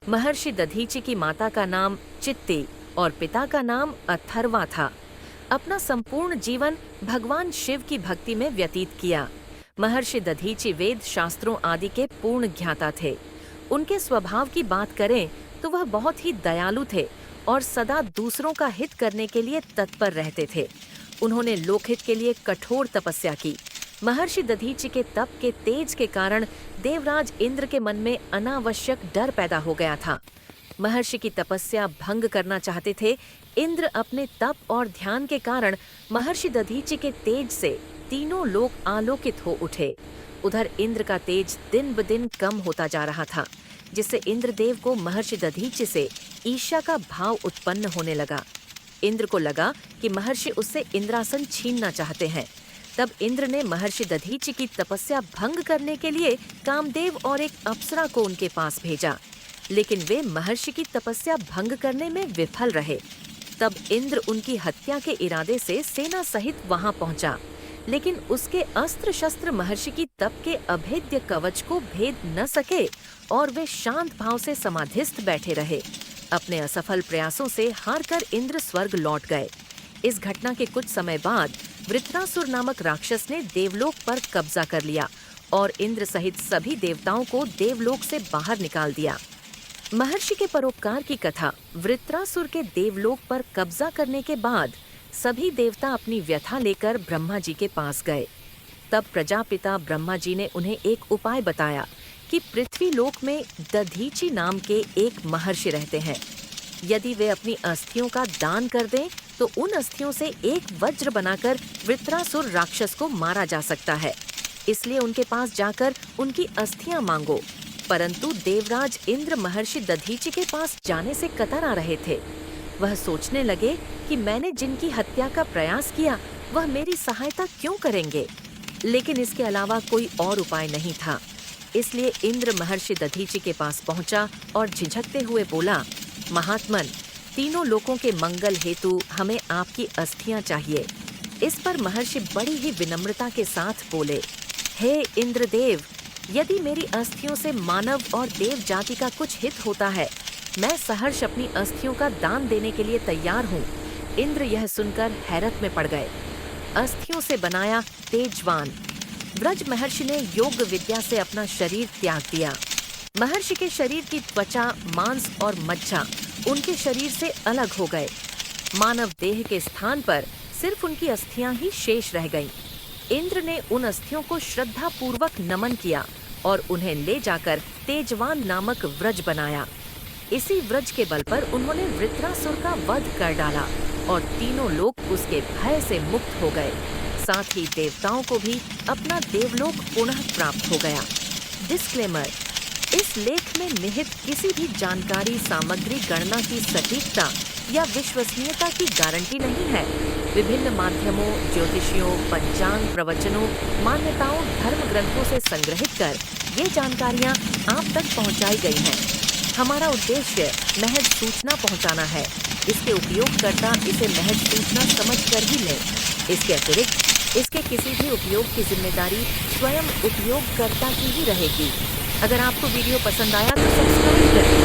महर्षि दधीचि की माता का नाम चित्ती और पिता का नाम अथर्वा था। अपना संपूर्ण जीवन भगवान शिव की भक्ति में व्यतीत किया। महर्षि दधीचि वेद शास्त्रों आदि के पूर्ण ज्ञाता थे। उनके स्वभाव की बात करें तो वह बहुत ही दयालु थे और सदा दूसरों का हित करने के लिए तत्पर रहते थे। उन्होंने लोकहित के लिए कठोर तपस्या की। महर्षि दधीचि के तप के तेज के कारण देवराज इंद्र के मन में अनावश्यक डर पैदा हो गया था। महर्षि की तपस्या भंग करना चाहते थे। इंद्र अपने तप और ध्यान के कारण महर्षि दधीचि के तेज से तीनों लोग आलोकित हो उठे। उधर इंद्र का तेज दिन ब दिन कम होता जा रहा था, जिससे इंद्रदेव को महर्षि दधीचि से ईर्ष्या का भाव उत्पन्न होने लगा। इंद्र को लगा कि महर्षि उससे इंद्रासन छीनना चाहते हैं। तब इंद्र ने महर्षि दधीचि की तपस्या भंग करने के लिए कामदेव और एक अप्सरा को उनके पास भेजा, लेकिन वे महर्षि की तपस्या भंग करने में विफल रहे। तब इंद्र उनकी हत्या के इरादे से सेना सहित वहां पहुंचा, लेकिन उसके अस्त्र शस्त्र महर्षि की तप के अभेद्य कवच को भेद न सके और वे शांत भाव से समाधिस्थ बैठे रहे। अपने असफल प्रयासों से हारकर इंद्र स्वर्ग लौट गए। इस घटना के कुछ समय बाद वृत्रासुर नामक राक्षस ने देवलोक पर कब्जा कर लिया और इंद्र सहित सभी देवताओं को देवलोक से बाहर निकाल दिया। महर्षि के परोपकार की कथा। वृत्रासुर के देवलोक पर कब्जा करने के बाद सभी देवता अपनी व्यथा लेकर ब्रह्मा जी के पास गए। तब प्रजापिता ब्रह्मा जी ने उन्हें एक उपाय बताया कि पृथ्वी लोक में दधीचि नाम के एक महर्षि रहते हैं। यदि वे अपनी अस्थियों का दान कर दें तो उन अस्थियों से एक वज्र बनाकर वृत्रासुर राक्षस को मारा जा सकता है। इसलिए उनके पास जाकर उनकी अस्थियां मांगो। परंतु देवराज इंद्र महर्षि दधीचि के पास जाने से कतरा रहे थे। वह सोचने लगे कि मैंने जिनकी हत्या का प्रयास किया वह मेरी सहायता क्यों करेंगे, लेकिन इसके अलावा कोई और उपाय नहीं था। इसलिए इंद्र महर्षि दधीचि के पास पहुंचा और झिझकते हुए बोला, महात्मन, तीनों लोगों के मंगल हेतु हमें आपकी अस्थियां चाहिए। इस पर महर्षि बड़ी ही विनम्रता के साथ बोले, हे इंद्रदेव, यदि मेरी अस्थियों से मानव और देव जाति का कुछ हित होता है, मैं सहर्ष अपनी अस्थियों का दान देने के लिए तैयार हूँ। इंद्र यह सुनकर हैरत में पड़ गए। अस्थियों से बनाया तेजवान व्रज महर्षि ने योग विद्या से अपना शरीर त्याग दिया। महर्षि के शरीर की त्वचा, मांस और मज्जा उनके शरीर से अलग हो गए। मानव देह के स्थान पर सिर्फ उनकी अस्थियां ही शेष रह गईं। इंद्र ने उन अस्थियों को श्रद्धा पूर्वक नमन किया और उन्हें ले जाकर तेजवान नामक व्रज बनाया। इसी व्रज के बल पर उन्होंने वृत्रासुर का वध कर डाला और तीनों लोग उसके भय से मुक्त हो गए। साथ ही देवताओं को भी अपना देवलोक पुनः प्राप्त हो गया। डिस्क्लेमर: इस लेख में निहित किसी भी जानकारी सामग्री गणना की सटीकता या विश्वसनीयता की गारंटी नहीं है। विभिन्न माध्यमों, ज्योतिषियों, पंचांग, प्रवचनों, मान्यताओं, धर्म ग्रंथों से संग्रहित कर ये जानकारियाँ आप तक पहुँचाई गई हैं। हमारा उद्देश्य महज सूचना पहुँचाना है। इसके उपयोगकर्ता इसे महज सूचना समझकर ही लें। इसके अतिरिक्त इसके किसी भी उपयोग की जिम्मेदारी स्वयं उपयोगकर्ता की ही रहेगी। अगर आपको वीडियो पसंद आया तो सब्सक्राइब करें।